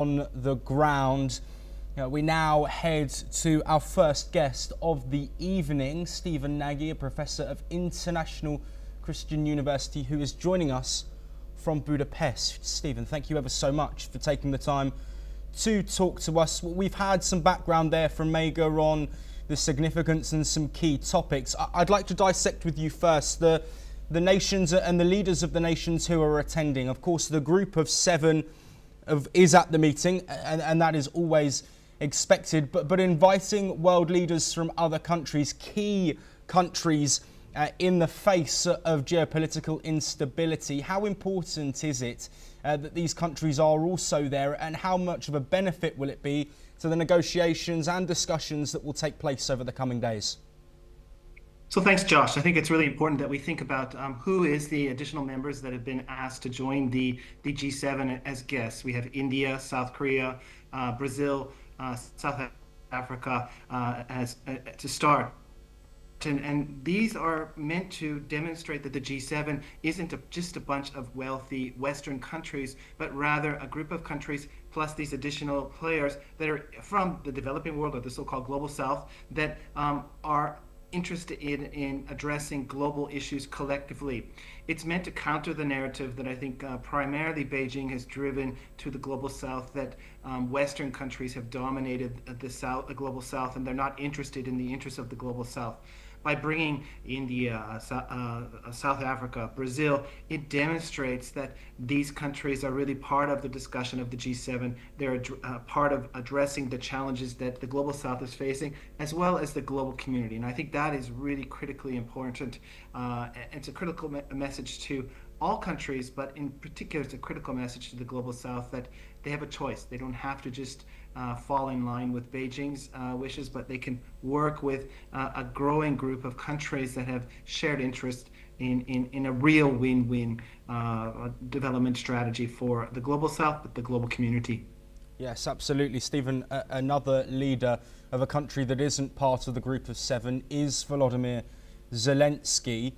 on the ground. We now head to our first guest of the evening, Stephen Nagy, a professor of International Christian University, who is joining us from Budapest. Stephen, thank you ever so much for taking the time to talk to us. We've had some background there from Mega on the significance and some key topics. I'd like to dissect with you first the nations and the leaders of the nations who are attending. Of course, the group of seven is at the meeting, and that is always expected, but inviting world leaders from other countries, key countries in the face of geopolitical instability. How important is it that these countries are also there, and how much of a benefit will it be to the negotiations and discussions that will take place over the coming days? So thanks, Josh. I think it's really important that we think about who is the additional members that have been asked to join the G7 as guests. We have India, South Korea, Brazil, South Africa to start. And these are meant to demonstrate that the G7 isn't just a bunch of wealthy Western countries, but rather a group of countries plus these additional players that are from the developing world, or the so-called global South, that are interested in addressing global issues collectively. It's meant to counter the narrative that I think primarily Beijing has driven to the global South, that Western countries have dominated the global South, and they're not interested in the interests of the global South. By bringing India, South Africa, Brazil, it demonstrates that these countries are really part of the discussion of the G7. They're part of addressing the challenges that the global South is facing, as well as the global community. And I think that is really critically important. It's a critical message to all countries, but in particular, it's a critical message to the global South that they have a choice. They don't have to just fall in line with Beijing's wishes, but they can work with a growing group of countries that have shared interest in a real win-win development strategy for the global South, but the global community. Yes, absolutely, Stephen. Another leader of a country that isn't part of the group of seven is Volodymyr Zelensky.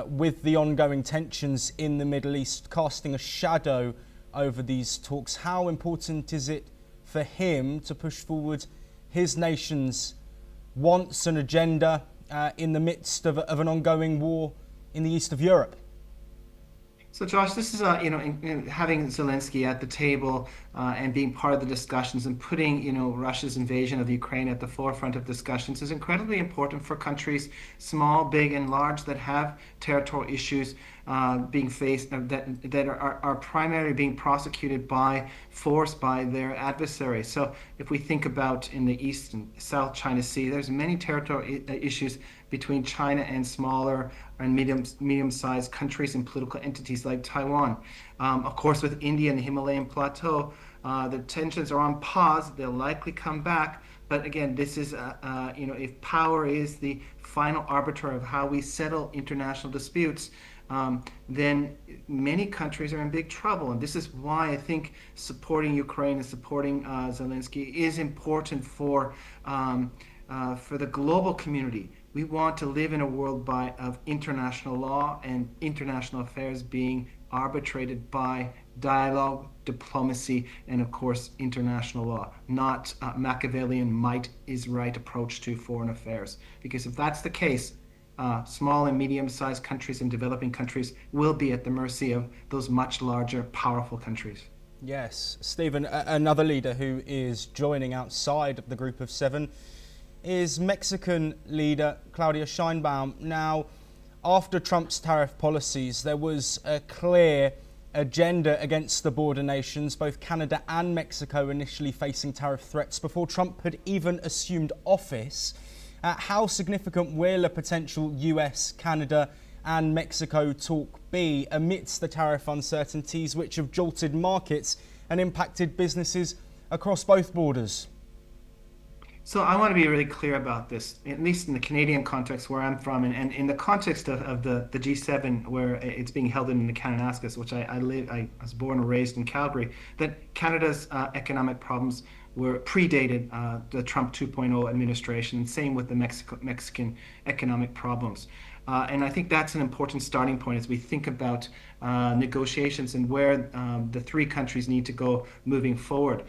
With the ongoing tensions in the Middle East casting a shadow over these talks, how important is it for him to push forward his nation's wants and agenda in the midst of an ongoing war in the east of Europe? So, Josh, this is having Zelensky at the table and being part of the discussions and putting Russia's invasion of Ukraine at the forefront of discussions is incredibly important for countries, small, big, and large, that have territorial issues being faced that are primarily being prosecuted by force by their adversaries. So, if we think about in the East and South China Sea, there's many territorial issues between China and smaller and medium-sized countries and political entities like Taiwan. Of course, with India and the Himalayan plateau, the tensions are on pause. They'll likely come back. But again, this is, if power is the final arbiter of how we settle international disputes, then many countries are in big trouble. And this is why I think supporting Ukraine and supporting Zelensky is important for the global community. We want to live in a world of international law and international affairs being arbitrated by dialogue, diplomacy, and of course international law, not Machiavellian might is right approach to foreign affairs. Because if that's the case, small and medium-sized countries and developing countries will be at the mercy of those much larger, powerful countries. Yes, Stephen, another leader who is joining outside of the group of seven is Mexican leader Claudia Sheinbaum. Now, after Trump's tariff policies, there was a clear agenda against the border nations, both Canada and Mexico initially facing tariff threats before Trump had even assumed office. How significant will a potential US, Canada and Mexico talk be amidst the tariff uncertainties which have jolted markets and impacted businesses across both borders? So I want to be really clear about this, at least in the Canadian context where I'm from, and in the context of the G7 where it's being held in the Kananaskis, which I was born and raised in Calgary, that Canada's economic problems were predated the Trump 2.0 administration, and same with the Mexican economic problems. And I think that's an important starting point as we think about negotiations and where the three countries need to go moving forward.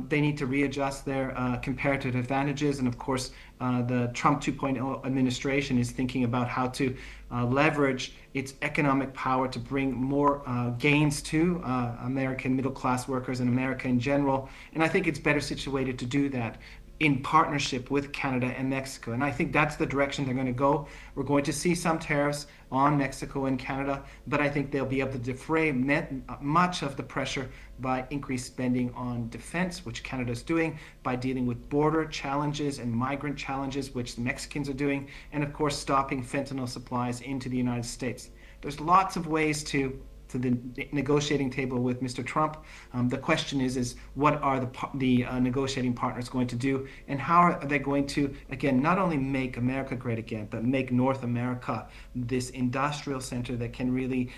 They need to readjust their comparative advantages. And of course, the Trump 2.0 administration is thinking about how to leverage its economic power to bring more gains to American middle class workers and America in general. And I think it's better situated to do that in partnership with Canada and Mexico. And I think that's the direction they're going to go. We're going to see some tariffs on Mexico and Canada, but I think they'll be able to defray much of the pressure by increased spending on defense, which Canada is doing, by dealing with border challenges and migrant challenges, which the Mexicans are doing, and of course stopping fentanyl supplies into the United States. There's lots of ways to the negotiating table with Mr. Trump. The question is what are the negotiating partners going to do, and how are they going to, again, not only make America great again, but make North America this industrial center that can really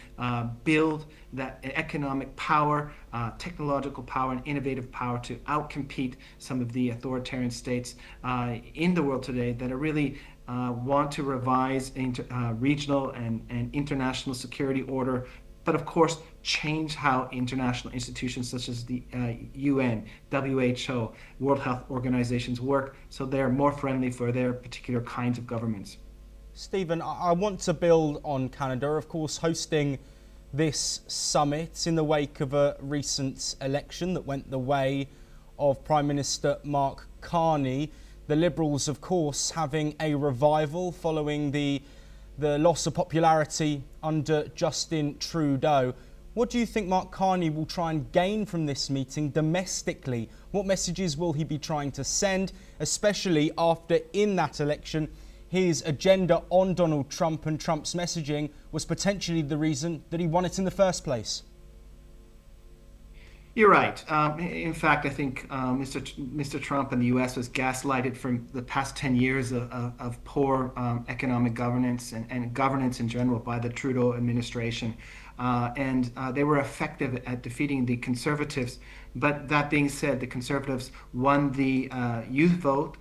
build that economic power, technological power, and innovative power to outcompete some of the authoritarian states in the world today that are really want to revise regional and international security order, but of course change how international institutions such as the UN, WHO, World Health Organizations work so they're more friendly for their particular kinds of governments. Stephen, I want to build on Canada, of course, hosting this summit in the wake of a recent election that went the way of Prime Minister Mark Carney. The Liberals, of course, having a revival following the loss of popularity under Justin Trudeau. What do you think Mark Carney will try and gain from this meeting domestically? What messages will he be trying to send, especially after in that election his agenda on Donald Trump and Trump's messaging was potentially the reason that he won it in the first place? You're right. In fact, I think Mr. Trump and the U.S. was gaslighted for the past 10 years of poor economic governance and governance in general by the Trudeau administration. And they were effective at defeating the Conservatives. But that being said, the Conservatives won the youth vote.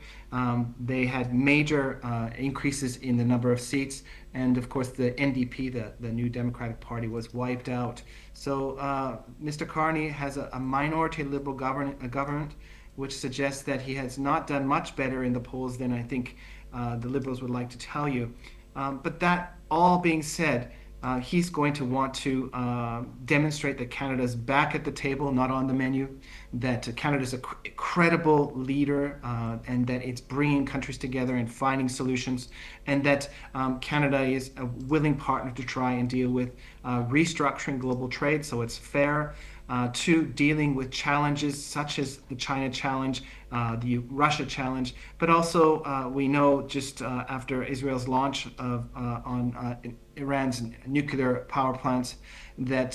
They had major increases in the number of seats. And of course, the NDP, the New Democratic Party, was wiped out. So Mr. Carney has a minority liberal government, which suggests that he has not done much better in the polls than I think the Liberals would like to tell you. But that all being said, he's going to want to demonstrate that Canada's back at the table, not on the menu, that Canada's a credible leader, and that it's bringing countries together and finding solutions, and that Canada is a willing partner to try and deal with restructuring global trade so it's fair, to dealing with challenges such as the China challenge, the Russia challenge, but also we know just after Israel's launch on Iran's nuclear power plants that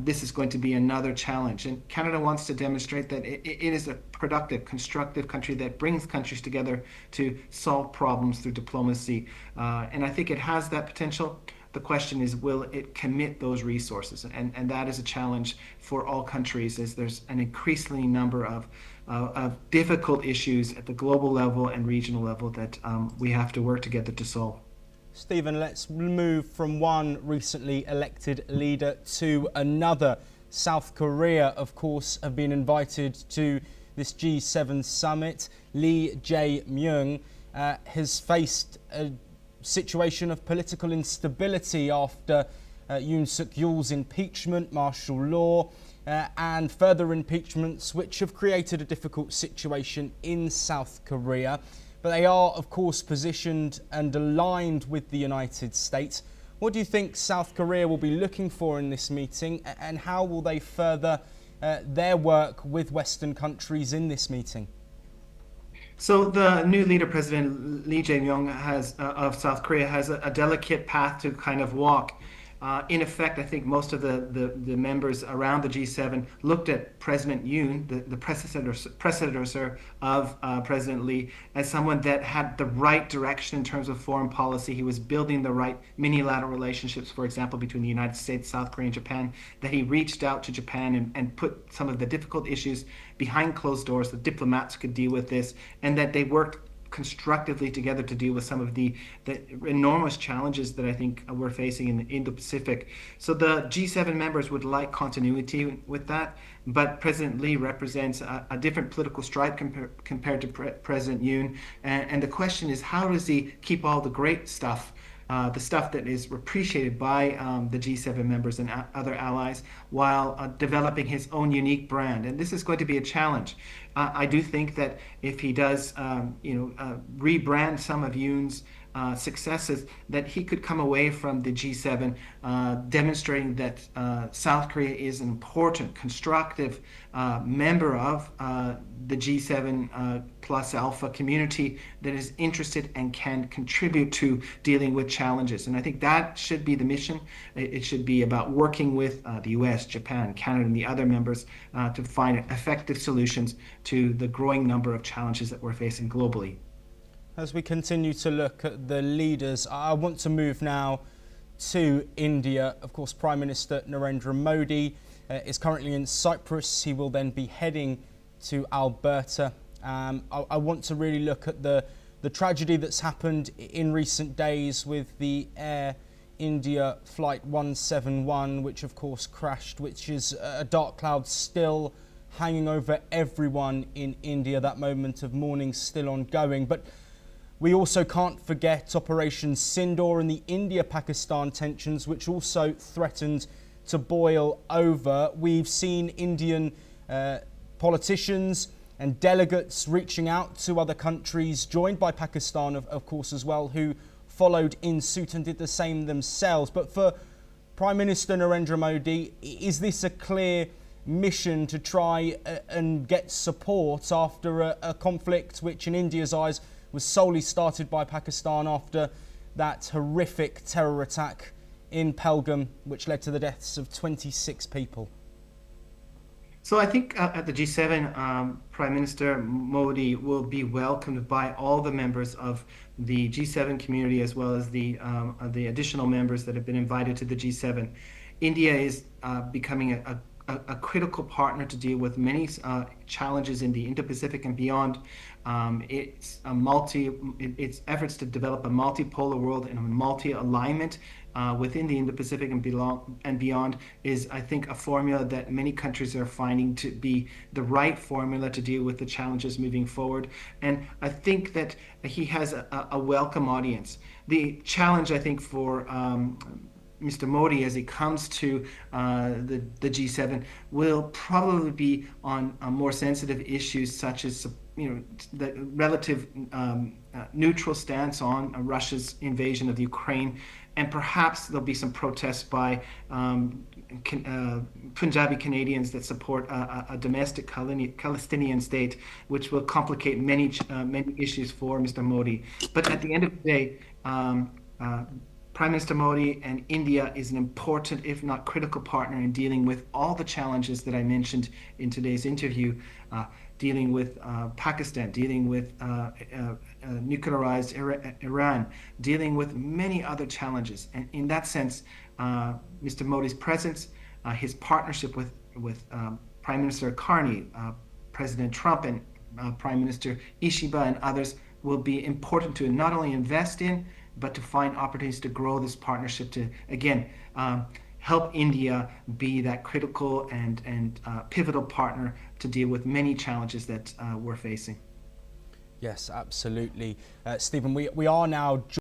this is going to be another challenge. And Canada wants to demonstrate that it is a productive, constructive country that brings countries together to solve problems through diplomacy. And I think it has that potential. The question is, will it commit those resources? And that is a challenge for all countries, as there's an increasingly number of difficult issues at the global level and regional level that we have to work together to solve. Stephen, let's move from one recently elected leader to another. South Korea, of course, have been invited to this G7 summit. Lee Jae-myung has faced a situation of political instability after Yoon Suk-yeol's impeachment, martial law, and further impeachments which have created a difficult situation in South Korea. But they are, of course, positioned and aligned with the United States. What do you think South Korea will be looking for in this meeting, and how will they further their work with Western countries in this meeting? So the new leader, President Lee Jae-myung, of South Korea, has a delicate path to kind of walk. In effect, I think most of the members around the G7 looked at President Yoon, the predecessor of President Lee, as someone that had the right direction in terms of foreign policy. He was building the right minilateral relationships, for example, between the United States, South Korea, and Japan, that he reached out to Japan and put some of the difficult issues behind closed doors. The diplomats could deal with this, and that they worked constructively together to deal with some of the enormous challenges that I think we're facing in the Indo-Pacific. So the G7 members would like continuity with that, but President Lee represents a different political stripe compared to President Yoon. And the question is, how does he keep all the great stuff, the stuff that is appreciated by the G7 members and other allies, while developing his own unique brand? And this is going to be a challenge. I do think that if he does, rebrand some of Yoon's successes, that he could come away from the G7 demonstrating that South Korea is an important, constructive member of the G7 plus alpha community that is interested and can contribute to dealing with challenges. And I think that should be the mission. It should be about working with the US, Japan, Canada, and the other members to find effective solutions to the growing number of challenges that we're facing globally. As we continue to look at the leaders, I want to move now to India. Of course, Prime Minister Narendra Modi is currently in Cyprus. He will then be heading to Alberta. I want to really look at the tragedy that's happened in recent days with the Air India Flight 171, which of course crashed, which is a dark cloud still hanging over everyone in India. That moment of mourning still ongoing. But we also can't forget Operation Sindoor and the India-Pakistan tensions, which also threatened to boil over. We've seen Indian politicians and delegates reaching out to other countries, joined by Pakistan, of course, as well, who followed in suit and did the same themselves. But for Prime Minister Narendra Modi, is this a clear mission to try and get support after a conflict which, in India's eyes, was solely started by Pakistan after that horrific terror attack in Pelgam, which led to the deaths of 26 people? So I think at the G7, Prime Minister Modi will be welcomed by all the members of the G7 community, as well as the additional members that have been invited to the G7. India is becoming a critical partner to deal with many challenges in the Indo-Pacific and beyond. Its efforts to develop a multipolar world and a multi-alignment within the Indo-Pacific and beyond is, I think, a formula that many countries are finding to be the right formula to deal with the challenges moving forward. And I think that he has a welcome audience. The challenge, I think, for Mr. Modi, as he comes to the G7, will probably be on more sensitive issues such as the relative neutral stance on Russia's invasion of Ukraine, and perhaps there'll be some protests by Punjabi Canadians that support a domestic Palestinian state, which will complicate many issues for Mr. Modi. But at the end of the day, Prime Minister Modi and India is an important, if not critical, partner in dealing with all the challenges that I mentioned in today's interview, dealing with Pakistan, dealing with nuclearized Iran, dealing with many other challenges. And in that sense, Mr. Modi's presence, his partnership with Prime Minister Carney, President Trump, and Prime Minister Ishiba and others will be important to not only invest in, but to find opportunities to grow this partnership to, again, help India be that critical and pivotal partner to deal with many challenges that we're facing. Yes, absolutely. Stephen, we are now